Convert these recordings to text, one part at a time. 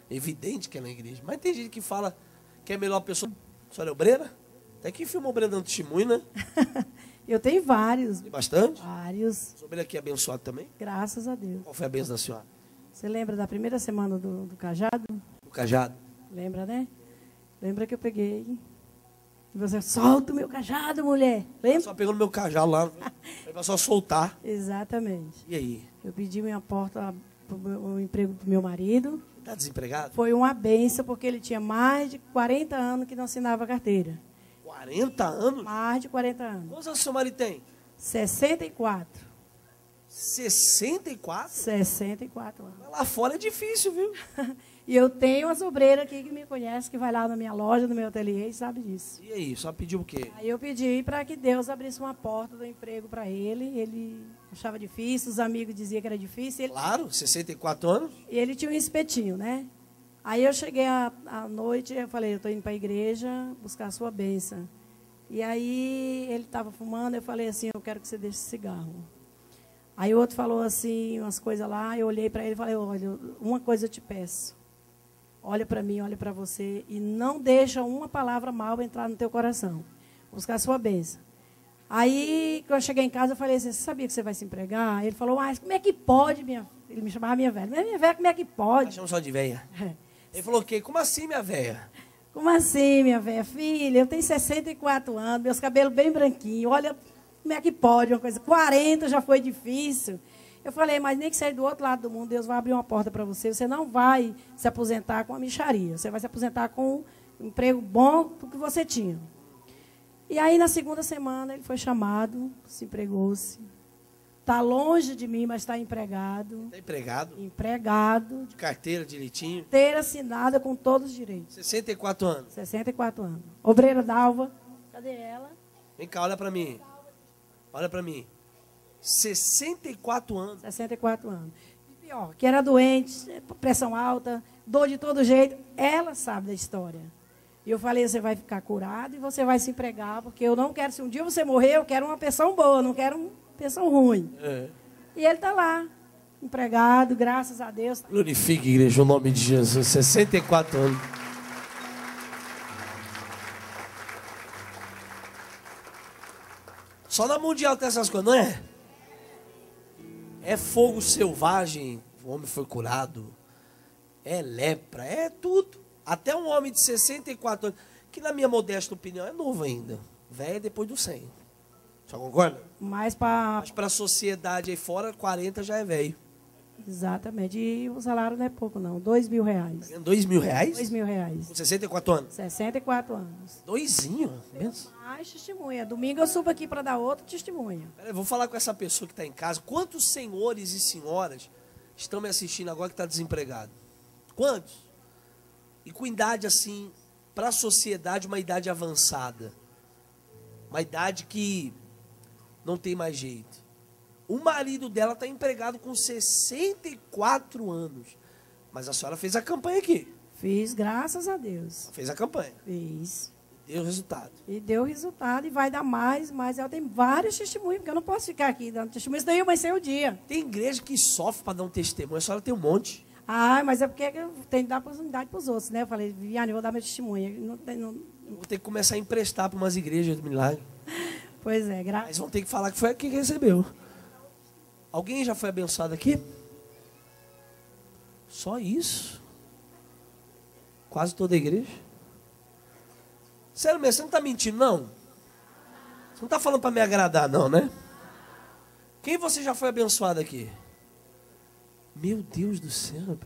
Evidente que é na igreja. Mas tem gente que fala que é melhor a pessoa... A senhora é obreira? Até que filmou obreira dando testemunho, né? Eu tenho vários. Tem bastante? Vários. A obreira aqui é abençoada também? Graças a Deus. Qual foi a bênção da senhora? Você lembra da primeira semana do cajado? O cajado. Lembra, né? Lembra que eu peguei... E você, solta o meu cajado, mulher. Lembra? Só pegou no meu cajado lá. Pra só soltar. Exatamente. E aí? Eu pedi minha porta, o emprego do meu marido. Tá desempregado? Foi uma benção, porque ele tinha mais de 40 anos que não assinava carteira. 40 anos? Mais de 40 anos. Quantos anos seu marido tem? 64. 64? 64 anos. Lá fora é difícil, viu? E eu tenho as obreiras aqui que me conhecem, que vai lá na minha loja, no meu ateliê, e sabe disso. E aí, só pediu o quê? Aí eu pedi para que Deus abrisse uma porta do emprego para ele. Ele achava difícil, os amigos diziam que era difícil. Ele... Claro, 64 anos. E ele tinha um espetinho, né? Aí eu cheguei à noite, eu falei, eu estou indo para a igreja buscar a sua bênção. E aí ele estava fumando, eu falei assim, eu quero que você deixe cigarro. Aí o outro falou assim, umas coisas lá, eu olhei para ele e falei, olha, uma coisa eu te peço. Olha para mim, olha para você e não deixa uma palavra mal entrar no teu coração. Buscar a sua bênção. Aí, quando eu cheguei em casa, eu falei assim, você sabia que você vai se empregar? Ele falou, mas como é que pode, minha... Ele me chamava minha velha. Mas minha velha, como é que pode? Chama só de velha. É. Ele falou o quê? Como assim, minha velha? Como assim, minha velha? Filha, eu tenho 64 anos, meus cabelos bem branquinhos. Olha, como é que pode uma coisa? 40 já foi difícil. Eu falei, mas nem que sair do outro lado do mundo, Deus vai abrir uma porta para você. Você não vai se aposentar com a mixaria. Você vai se aposentar com um emprego bom do que você tinha. E aí, na segunda semana, ele foi chamado, se empregou-se. Está longe de mim, mas está empregado. Está empregado? Empregado. De carteira, direitinho? Carteira assinada com todos os direitos. 64 anos. 64 anos. Obreira Dalva. Cadê ela? Vem cá, olha para mim. Olha para mim. 64 anos. 64 anos. E pior, que era doente, pressão alta, dor de todo jeito. Ela sabe da história. E eu falei, você vai ficar curado e você vai se empregar, porque eu não quero, se um dia você morrer, eu quero uma pensão boa, não quero uma pensão ruim. É. E ele está lá, empregado, graças a Deus. Glorifique, igreja, o nome de Jesus. 64 anos. Só na Mundial tem essas coisas, não é? É fogo selvagem, o homem foi curado. É lepra, é tudo. Até um homem de 64 anos, que na minha modesta opinião é novo ainda. Velho depois dos 100. Só concorda? Mas para a sociedade aí fora, 40 já é velho. Exatamente. E o salário não é pouco, não. R$2.000. Ganhando R$2.000? R$2.000. Com 64 anos? 64 anos. Doisinho. Mais testemunha. Domingo eu subo aqui para dar outra testemunha. Peraí, vou falar com essa pessoa que está em casa. Quantos senhores e senhoras estão me assistindo agora que está desempregado? Quantos? E com idade assim, para a sociedade, uma idade avançada. Uma idade que não tem mais jeito. O marido dela está empregado com 64 anos. Mas a senhora fez a campanha aqui. Fiz, graças a Deus. Fez a campanha. Fiz. Deu resultado. E deu resultado e vai dar mais, mas ela tem vários testemunhos, porque eu não posso ficar aqui dando testemunho, isso daí vai ser o dia. Tem igreja que sofre para dar um testemunho, a senhora tem um monte. Ah, mas é porque eu tenho que dar oportunidade para os outros, né? Eu falei, Viane, eu vou dar meu testemunho. Não... Vou ter que começar a emprestar para umas igrejas do milagre. Pois é, Mas vão ter que falar que foi aqui que recebeu. Alguém já foi abençoado aqui? Só isso? Quase toda a igreja? Sério mesmo, você não está mentindo, não? Você não está falando para me agradar, não, né? Quem você já foi abençoado aqui? Meu Deus do céu.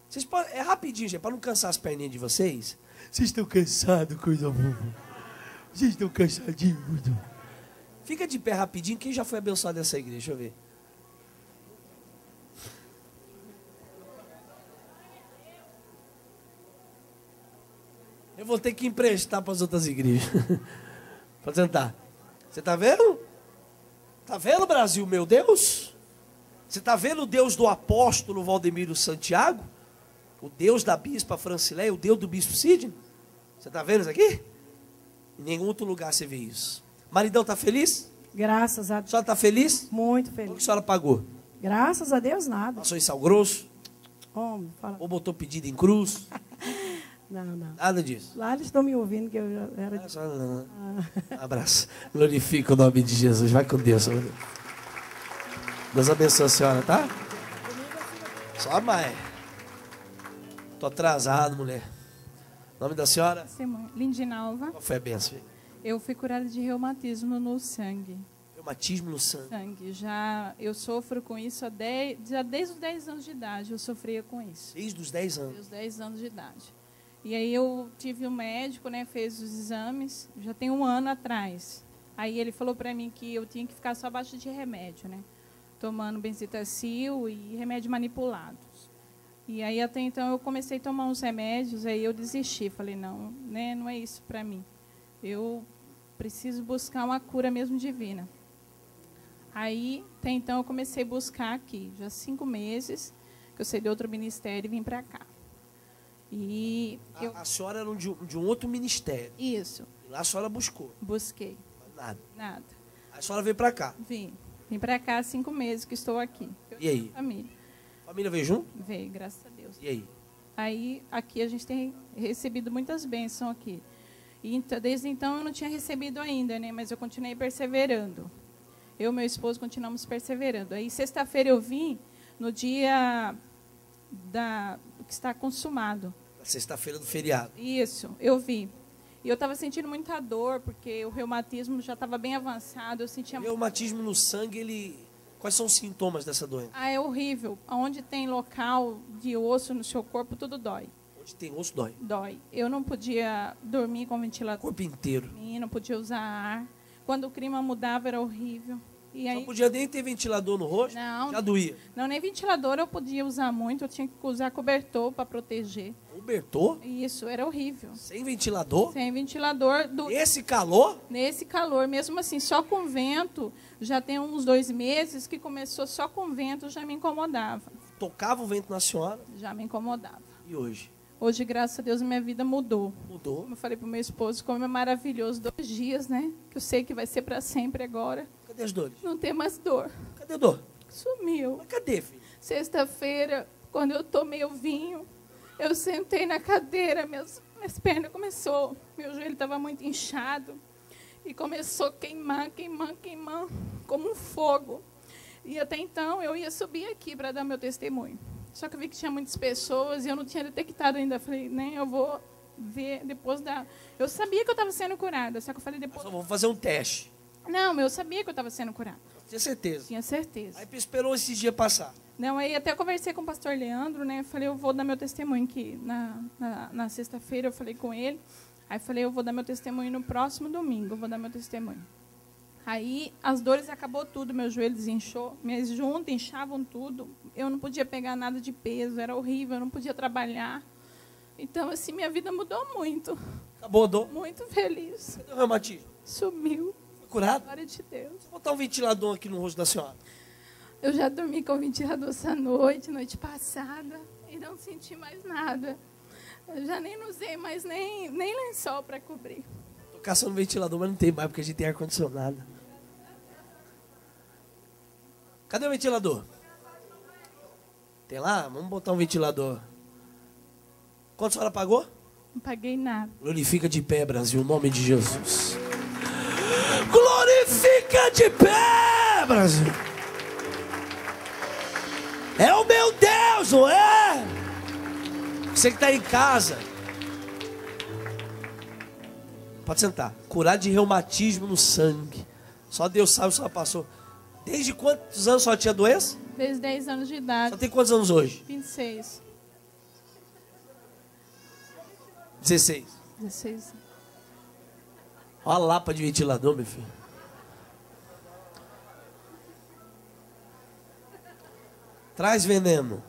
Vocês podem, é rapidinho, gente, para não cansar as perninhas de vocês. Vocês estão cansados, coisa boa. Vocês estão cansadinhos. Fica de pé rapidinho. Quem já foi abençoado nessa igreja? Deixa eu ver. Eu vou ter que emprestar para as outras igrejas. Para sentar. Você está vendo? Está vendo, Brasil, meu Deus? Você está vendo o Deus do apóstolo Valdemiro Santiago? O Deus da bispa Francileia, o Deus do bispo Sidney? Você está vendo isso aqui? Em nenhum outro lugar você vê isso. Maridão está feliz? Graças a Deus. A senhora está feliz? Muito Quanto feliz. que a senhora pagou? Graças a Deus, nada. Passou em sal grosso? Homem, fala. Ou botou pedido em cruz? Não, não. Nada disso. Lá eles estão me ouvindo, que eu já era... Abraço. Glorifica o nome de Jesus. Vai com Deus. Deus abençoe a senhora, tá? Só a mãe. Tô atrasado, mulher. Nome da senhora? Lindinalva. Qual foi a benção? Eu fui curada de reumatismo no sangue. Reumatismo no sangue. Eu sofro com isso já desde os 10 anos de idade. Eu sofria com isso. Desde os 10 anos? Desde os 10 anos de idade. E aí eu tive um médico, né, fez os exames, já tem um ano atrás. Aí ele falou para mim que eu tinha que ficar só abaixo de remédio, né? Tomando benzetacil e remédio manipulado. E aí até então eu comecei a tomar uns remédios, aí eu desisti. Falei, não, né, não é isso para mim. Eu preciso buscar uma cura mesmo divina. Aí, até então, eu comecei a buscar aqui. Já 5 meses que eu saí de outro ministério e vim para cá. E a senhora era de um outro ministério. Isso. E lá a senhora buscou. Busquei. Nada. Nada. A senhora veio para cá. Vim para cá há 5 meses que estou aqui. E aí? Família. Família veio junto? Veio, graças a Deus. E aí? Aí, aqui a gente tem recebido muitas bênçãos aqui. E então, desde então eu não tinha recebido ainda, né? Mas eu continuei perseverando. Eu e meu esposo continuamos perseverando. Aí, sexta-feira eu vim no dia que está consumado. Sexta-feira do feriado. Isso, eu vi. E eu estava sentindo muita dor, porque o reumatismo já estava bem avançado. Eu sentia... O reumatismo no sangue, quais são os sintomas dessa doença? É horrível. Onde tem local de osso no seu corpo, tudo dói. Onde tem osso, dói. Dói. Eu não podia dormir com ventilador. O corpo inteiro. Não podia usar ar. Quando o clima mudava, era horrível. E aí, não podia nem ter ventilador no rosto? Não. Já doía? Não, nem ventilador eu podia usar muito. Eu tinha que usar cobertor para proteger. Cobertor? Isso, era horrível. Sem ventilador? Sem ventilador. Esse calor? Nesse calor, mesmo assim, só com vento. Já tem uns 2 meses que começou só com vento, já me incomodava. Tocava o vento na senhora? Já me incomodava. E hoje? Hoje, graças a Deus, minha vida mudou. Mudou? Como eu falei para o meu esposo, como é maravilhoso, 2 dias, né? Que eu sei que vai ser para sempre agora. Cadê as dores? Não tem mais dor. Cadê a dor? Sumiu. Mas cadê, filho? Sexta-feira, quando eu tomei o vinho, eu sentei na cadeira, minhas pernas começou, meu joelho estava muito inchado e começou a queimar, como um fogo. E até então eu ia subir aqui para dar meu testemunho. Só que eu vi que tinha muitas pessoas e eu não tinha detectado ainda. Falei, nem eu vou ver depois da... Eu sabia que eu estava sendo curada, só que eu falei depois... Só vou fazer um teste. Não, eu sabia que eu estava sendo curada. Tinha certeza? Tinha certeza. Aí esperou esses dias passar. Não, aí até conversei com o pastor Leandro, né? Falei, eu vou dar meu testemunho aqui. Na sexta-feira eu falei com ele. Aí falei, eu vou dar meu testemunho no próximo domingo. Eu vou dar meu testemunho. Aí as dores acabou tudo, meu joelho desinchou, minhas juntas inchavam tudo. Eu não podia pegar nada de peso, era horrível, eu não podia trabalhar. Então, assim, minha vida mudou muito. Acabou a dor? Muito feliz. Cadê o reumatismo? Sumiu. Foi curado? Glória de Deus. Vou botar um ventilador aqui no rosto da senhora. Eu já dormi com o ventilador essa noite passada, e não senti mais nada. Eu já nem usei mais nem lençol para cobrir. Tô caçando ventilador, mas não tem mais, porque a gente tem ar-condicionado. Cadê o ventilador? Tem lá? Vamos botar um ventilador. Quanto a senhora pagou? Não paguei nada. Glorifica de pé, Brasil, em nome de Jesus. Glorifica de pé, Brasil. É o meu Deus, não é? Você que está em casa. Pode sentar. Curado de reumatismo no sangue. Só Deus sabe se ela passou. Desde quantos anos só tinha doença? Desde 10 anos de idade. Só tem quantos anos hoje? 26. 16. 16. Olha a lapa de ventilador, meu filho. Traz veneno.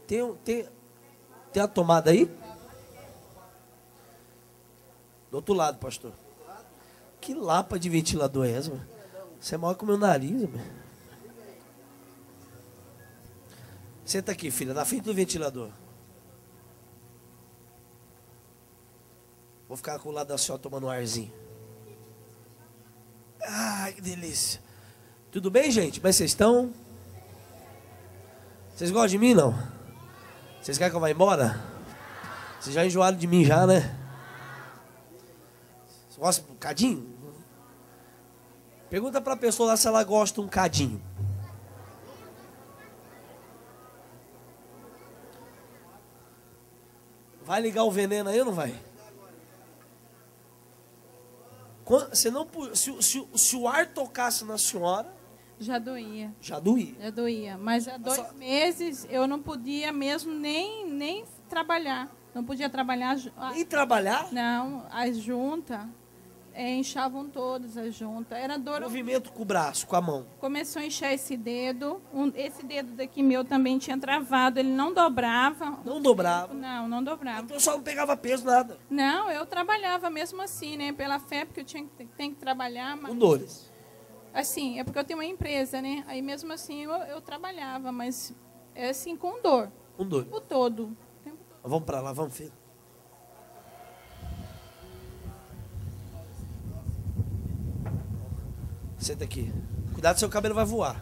Tem a tomada aí? Do outro lado, pastor. Que lapa de ventilador é essa, mano? Você é maior que o meu nariz, mano. Senta aqui, filha, na frente do ventilador. Vou ficar com o lado da senhora tomando um arzinho. Ai, que delícia. Tudo bem, gente? Como é que vocês estão? Vocês gostam de mim, não? Vocês querem que eu vá embora? Vocês já enjoaram de mim já, né? Você gosta de um cadinho? Pergunta pra pessoa lá se ela gosta de um cadinho. Vai ligar o veneno aí ou não vai? Você não, se o ar tocasse na senhora... Já doía. Já doía. Já doía. Mas há 2 meses eu não podia mesmo nem trabalhar. Não podia trabalhar. Nem trabalhar? Não, as juntas inchavam todas as juntas. Era dor. Movimento com o braço, com a mão. Começou a inchar esse dedo. Esse dedo daqui meu também tinha travado. Ele não dobrava. Não dobrava? Não dobrava. Então só não pegava peso, nada. Não, eu trabalhava mesmo assim, né? Pela fé, porque eu tenho que trabalhar. Mas, com dores. assim, é porque eu tenho uma empresa, né? Aí mesmo assim eu trabalhava, mas é assim, com dor. Com dor. O tempo todo. Vamos pra lá, vamos, filho. Senta aqui. Cuidado, seu cabelo vai voar.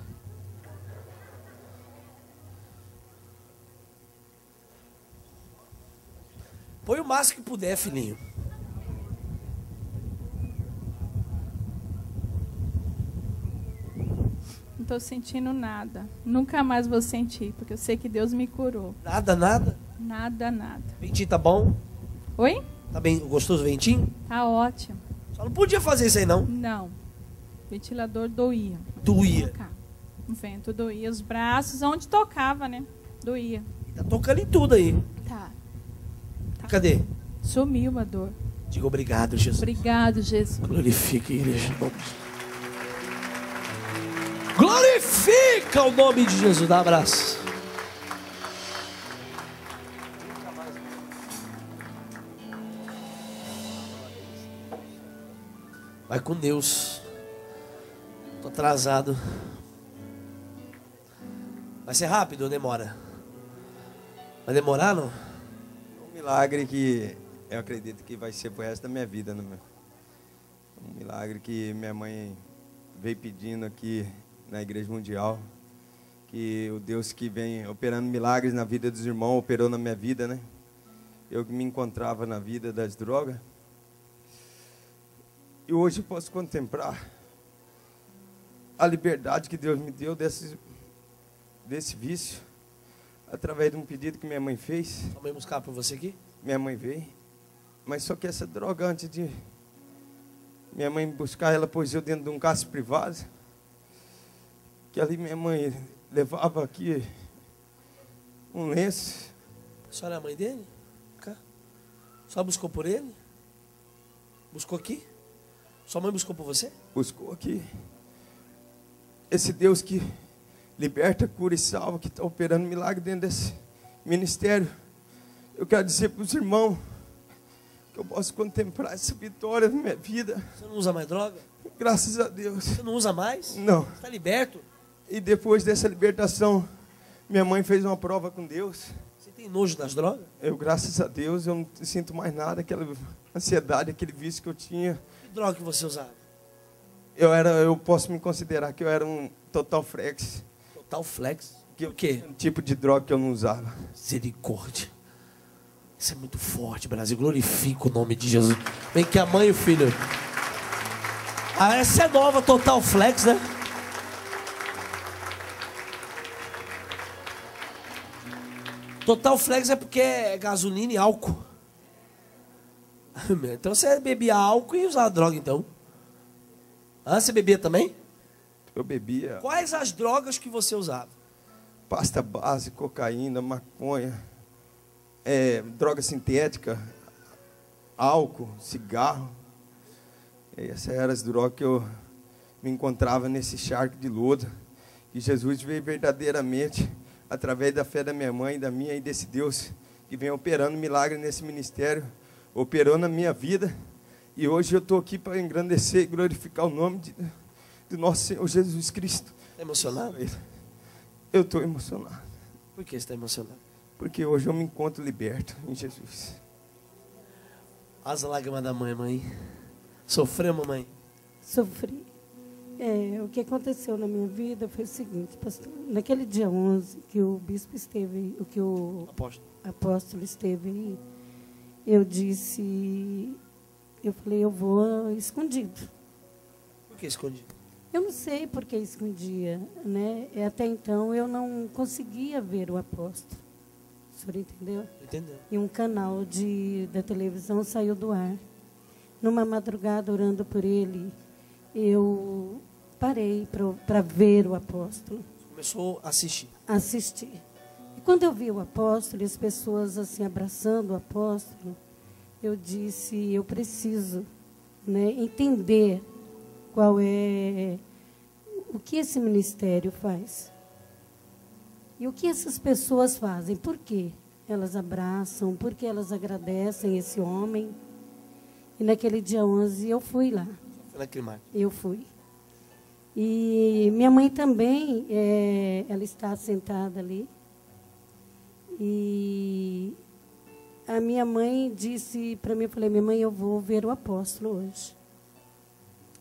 Põe o máximo que puder, filhinho. Não estou sentindo nada. Nunca mais vou sentir, porque eu sei que Deus me curou. Nada, nada? Nada. Ventinho tá bom? Oi? Tá bem gostoso o ventinho? Tá ótimo. Só não podia fazer isso aí, não. Não. O ventilador doía. Doía. O vento doía. Os braços, onde tocava, né? Doía. Tá tocando em tudo aí. Tá. Cadê? Sumiu a dor. Diga obrigado, Jesus. Obrigado, Jesus. Glorifique, igreja. Glorifica o nome de Jesus. Dá um abraço. Vai com Deus. Tô atrasado. Vai ser rápido ou demora? Vai demorar, não? Um milagre que eu acredito que vai ser pro resto da minha vida, né, meu? Um milagre que minha mãe veio pedindo aqui na Igreja Mundial, que o Deus que vem operando milagres na vida dos irmãos operou na minha vida, né? Eu que me encontrava na vida das drogas. E hoje eu posso contemplar a liberdade que Deus me deu desse vício, através de um pedido que minha mãe fez. Sua mãe buscar por você aqui? Minha mãe veio, mas só que essa droga, antes de minha mãe buscar, ela pôs eu dentro de um carro privado, que ali minha mãe levava aqui um lenço. A senhora é a mãe dele? Cá. Só buscou por ele? Buscou aqui? Sua mãe buscou por você? Buscou aqui. Esse Deus que liberta, cura e salva, que está operando milagre dentro desse ministério. Eu quero dizer para os irmãos que eu posso contemplar essa vitória na minha vida. Você não usa mais droga? Graças a Deus. Você não usa mais? Não. Você está liberto? E depois dessa libertação, minha mãe fez uma prova com Deus. Você tem nojo das drogas? Eu, graças a Deus, eu não sinto mais nada, aquela ansiedade, aquele vício que eu tinha. Que droga que você usava? Eu posso me considerar que eu era um total flex. Total flex? O quê? Um tipo de droga que eu não usava. Misericórdia. Isso é muito forte, Brasil. Glorifica o nome de Jesus. Vem que a mãe e o filho. Ah, essa é nova, Total Flex, né? Total Flex é porque é gasolina e álcool. Então você bebia álcool e usava droga, então. Ah, você bebia também? Eu bebia Quais as drogas que você usava? pasta base, cocaína, maconha, droga sintética, álcool, cigarro. Essas eram as drogas que eu me encontrava nesse charco de lodo. E Jesus veio verdadeiramente, através da fé da minha mãe, da minha e desse Deus, que vem operando milagre nesse ministério, operou na minha vida. E hoje eu estou aqui para engrandecer e glorificar o nome de nosso Senhor Jesus Cristo. Está emocionado? Eu estou emocionado. Por que você está emocionado? Porque hoje eu me encontro liberto em Jesus. As lágrimas da mãe, mãe. Sofreu, mamãe? Sofri. O que aconteceu na minha vida foi o seguinte, pastor. Naquele dia 11, que o bispo esteve, que o apóstolo esteve aí, eu falei, eu vou escondido. Por que escondido? Eu não sei por que escondia, né? Até então eu não conseguia ver o apóstolo. O senhor entendeu? Entendeu. E um canal da televisão saiu do ar. Numa madrugada, orando por ele, eu parei para ver o apóstolo. Começou a assistir. Assistir. E quando eu vi o apóstolo e as pessoas assim abraçando o apóstolo, eu disse, eu preciso, né, entender qual é o que esse ministério faz. E o que essas pessoas fazem? Por quê? Elas abraçam, por que elas agradecem esse homem? E naquele dia 11 eu fui lá. Foi naquele mar. Eu fui. E minha mãe também, ela está sentada ali. E a minha mãe disse para mim, eu falei, minha mãe, eu vou ver o apóstolo hoje.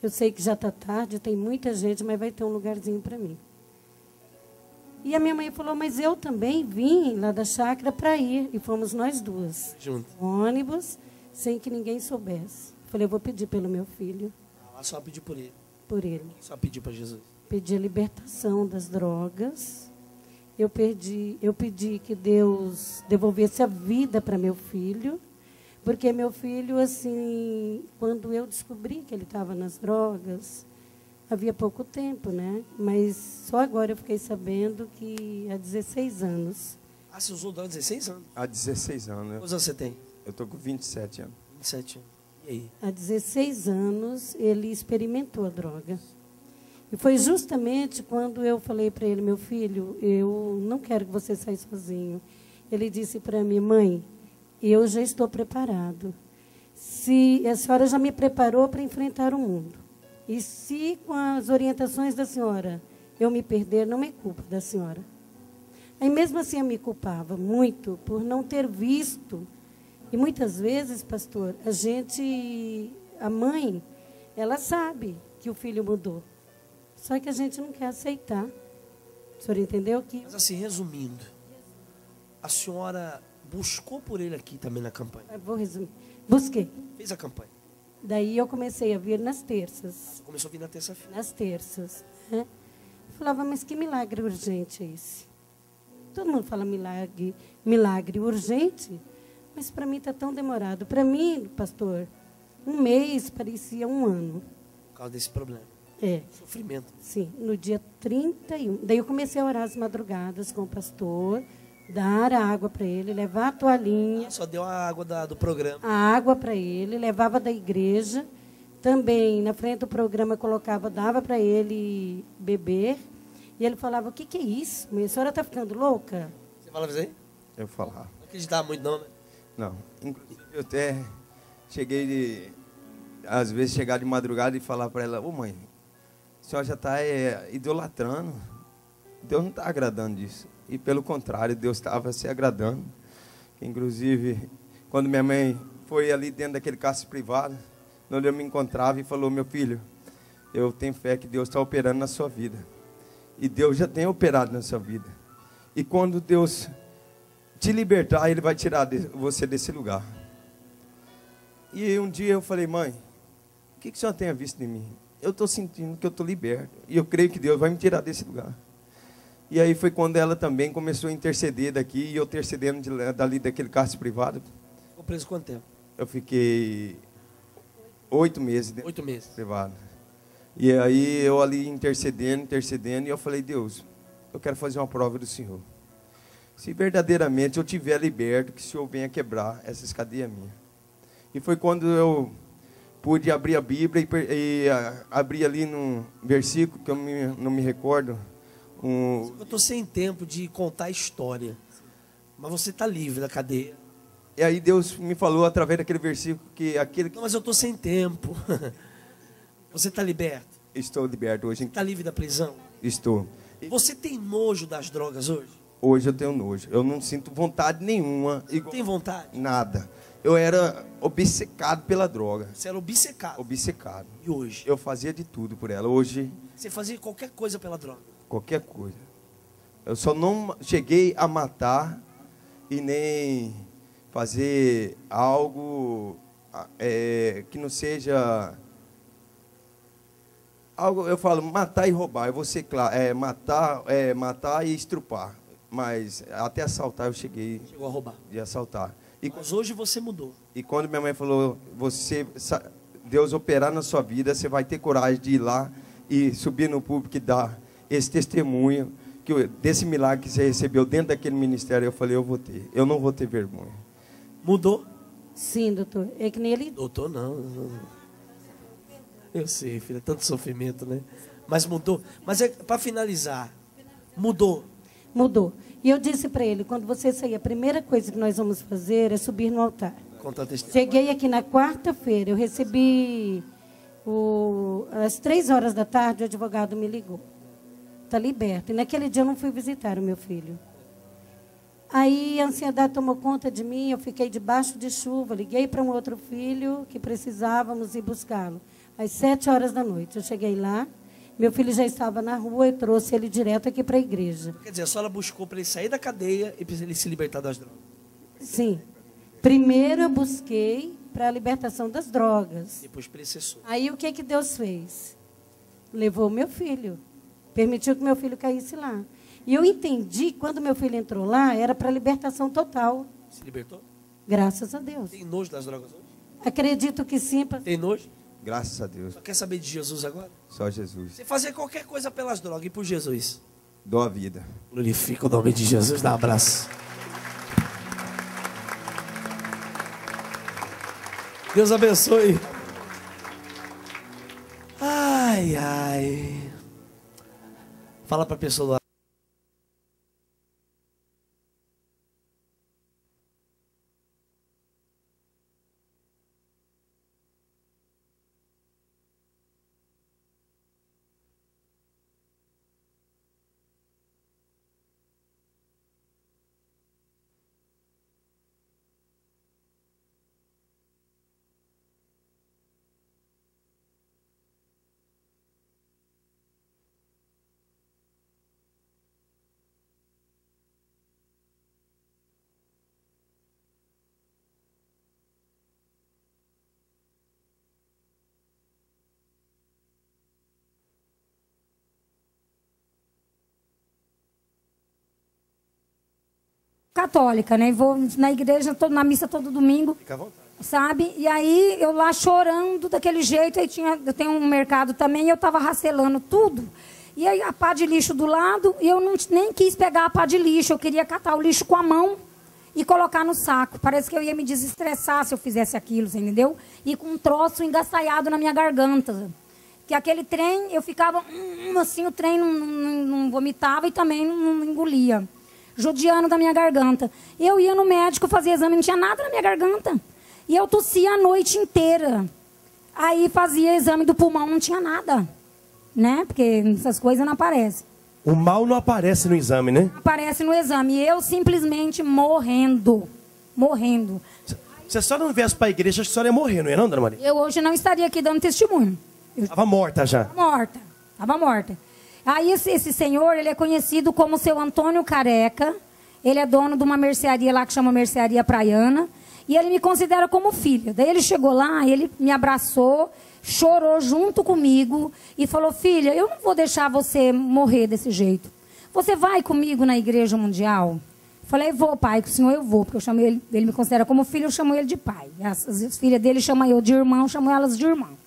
Eu sei que já está tarde, tem muita gente, mas vai ter um lugarzinho para mim. E a minha mãe falou, mas eu também vim lá da chácara para ir. E fomos nós duas. Junto. Ônibus, sem que ninguém soubesse. Falei, eu vou pedir pelo meu filho. Ela só pediu por ele. Por ele. Só pediu para Jesus. Pedi a libertação das drogas. Eu pedi que Deus devolvesse a vida para meu filho. Porque meu filho, assim, quando eu descobri que ele estava nas drogas, havia pouco tempo, né? Mas só agora eu fiquei sabendo que há 16 anos. Ah, você usou droga há 16 anos? Há 16 anos. Quantos anos você tem? Eu estou com 27 anos. 27 anos. E aí? Há 16 anos ele experimentou a droga. E foi justamente quando eu falei para ele, meu filho, eu não quero que você saia sozinho. Ele disse para mim, mãe, eu já estou preparado. Se a senhora já me preparou para enfrentar o mundo. E se com as orientações da senhora eu me perder, não é culpa da senhora. Aí mesmo assim eu me culpava muito por não ter visto. E muitas vezes, pastor, a mãe, ela sabe que o filho mudou. Só que a gente não quer aceitar. O senhor entendeu? Mas assim, resumindo, a senhora buscou por ele aqui também na campanha? Eu vou resumir. Busquei. Fez a campanha? Daí eu comecei a vir nas terças. Você começou a vir na terça-feira? Nas terças. Né? Eu falava, mas que milagre urgente é esse? Todo mundo fala milagre urgente, mas para mim está tão demorado. Para mim, pastor, um mês parecia um ano. Por causa desse problema. Sofrimento. Sim, no dia 31. Daí eu comecei a orar as madrugadas com o pastor, dar a água para ele, levar a toalhinha. Só deu a água do programa. A água para ele, levava da igreja. Também, na frente do programa, dava para ele beber. E ele falava, o que é isso? A senhora está ficando louca? Você falava isso aí? Eu falava. Não acreditava muito não, né? Não. Inclusive, eu até cheguei às vezes, chegar de madrugada e falar para ela, ô mãe, a senhora já está idolatrando. Deus não está agradando disso. E pelo contrário, Deus estava se agradando. Inclusive, quando minha mãe foi ali dentro daquele carro privado, onde eu me encontrava e falou, meu filho, eu tenho fé que Deus está operando na sua vida. E Deus já tem operado na sua vida. E quando Deus te libertar, Ele vai tirar você desse lugar. E um dia eu falei, mãe, o que a senhora tem visto em mim? Eu estou sentindo que eu estou liberto. E eu creio que Deus vai me tirar desse lugar. E aí foi quando ela também começou a interceder daqui, e eu intercedendo dali daquele cárcere privado. Ficou preso quanto tempo? Eu fiquei 8 meses. 8 meses. Privado. E aí eu ali intercedendo, e eu falei, Deus, eu quero fazer uma prova do Senhor. Se verdadeiramente eu tiver liberto, que o Senhor venha quebrar essas cadeias minhas. E foi quando eu pude abrir a Bíblia e abrir ali num versículo que eu não me recordo. Eu estou sem tempo de contar a história, mas você está livre da cadeia. E aí Deus me falou através daquele versículo que aquele... Não, mas eu estou sem tempo. Você está liberto? Estou liberto hoje. Está livre da prisão? Estou. Você tem nojo das drogas hoje? Hoje eu tenho nojo. Eu não sinto vontade nenhuma. Tem vontade? Nada. Eu era obcecado pela droga. Você era obcecado? Obcecado. E hoje? Eu fazia de tudo por ela. Hoje Você fazia qualquer coisa pela droga? Qualquer coisa. Eu só não cheguei a matar e nem fazer algo que não seja... algo, eu falo, matar e roubar. Eu vou ser claro, matar e estrupar. Mas até assaltar eu cheguei... Chegou a roubar. De assaltar. Mas hoje você mudou. E quando minha mãe falou, Deus operar na sua vida, você vai ter coragem de ir lá e subir no público e dar esse testemunho desse milagre que você recebeu dentro daquele ministério. Eu falei, eu vou ter. Eu não vou ter vergonha. Mudou? Sim, doutor. É que nem ele... Doutor, não. Eu sei, filha, tanto sofrimento, né? Mas mudou. Mas para finalizar, mudou. Mudou. E eu disse para ele, quando você sair, a primeira coisa que nós vamos fazer é subir no altar. Conta testemunho. Cheguei aqui na quarta-feira, eu recebi, às 3h da tarde, o advogado me ligou. Está liberto. E naquele dia eu não fui visitar o meu filho. Aí a ansiedade tomou conta de mim, eu fiquei debaixo de chuva, liguei para um outro filho que precisávamos ir buscá-lo. Às 7h da noite, eu cheguei lá, meu filho já estava na rua, eu trouxe ele direto aqui para a igreja. Quer dizer, a senhora buscou para ele sair da cadeia e para ele se libertar das drogas? Sim. Primeiro eu busquei para a libertação das drogas. Depois para ele cessou. Aí o que Deus fez? Levou o meu filho. Permitiu que meu filho caísse lá. E eu entendi, quando meu filho entrou lá, era para libertação total. Se libertou? Graças a Deus. Tem nojo das drogas hoje? Acredito que sim. Tem nojo? Graças a Deus. Só quer saber de Jesus agora? Só Jesus. Você fazer qualquer coisa pelas drogas e por Jesus. Dou a vida. Glorifica o nome de Jesus. Dá um abraço. Deus abençoe. Ai, ai. Fala para a pessoa do lado. Católica, né? Vou na igreja, na missa todo domingo. Fica à vontade. Sabe? E aí eu lá chorando daquele jeito, aí eu tenho um mercado também, e eu estava racelando tudo. E aí a pá de lixo do lado, e eu nem quis pegar a pá de lixo, eu queria catar o lixo com a mão e colocar no saco. Parece que eu ia me desestressar se eu fizesse aquilo, você entendeu? E com um troço engaçaiado na minha garganta. Que aquele trem, eu ficava assim, o trem não vomitava e também não engolia. Judiando da minha garganta. Eu ia no médico fazer exame, não tinha nada na minha garganta. E eu tossia a noite inteira. Aí fazia exame do pulmão, não tinha nada. Né? Porque essas coisas não aparecem. O mal não aparece no exame, né? Aparece no exame. E eu simplesmente morrendo. Morrendo. Se a senhora não viesse para a igreja, acho que a senhora ia morrer, não é não, dona Maria? Eu hoje não estaria aqui dando testemunho. Estava morta já. Estava morta. Aí esse senhor, ele é conhecido como seu Antônio Careca. Ele é dono de uma mercearia lá que chama Mercearia Praiana. E ele me considera como filha. Daí ele chegou lá, ele me abraçou, chorou junto comigo e falou, filha, eu não vou deixar você morrer desse jeito. Você vai comigo na Igreja Mundial? Falei, vou, pai, com o senhor eu vou. Porque eu chamo ele me considera como filho, eu chamo ele de pai. As filhas dele chamam eu de irmão, eu chamo elas de irmão.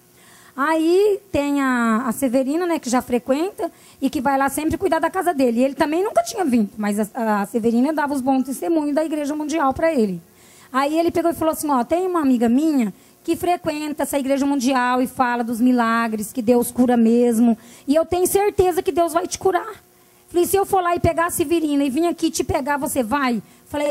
Aí tem a Severina, né, que já frequenta e que vai lá sempre cuidar da casa dele. E ele também nunca tinha vindo, mas a Severina dava os bons testemunhos da Igreja Mundial para ele. Aí ele pegou e falou assim, ó, tem uma amiga minha que frequenta essa Igreja Mundial e fala dos milagres, que Deus cura mesmo. E eu tenho certeza que Deus vai te curar. Falei, se eu for lá e pegar a Severina e vir aqui te pegar, você vai? Falei...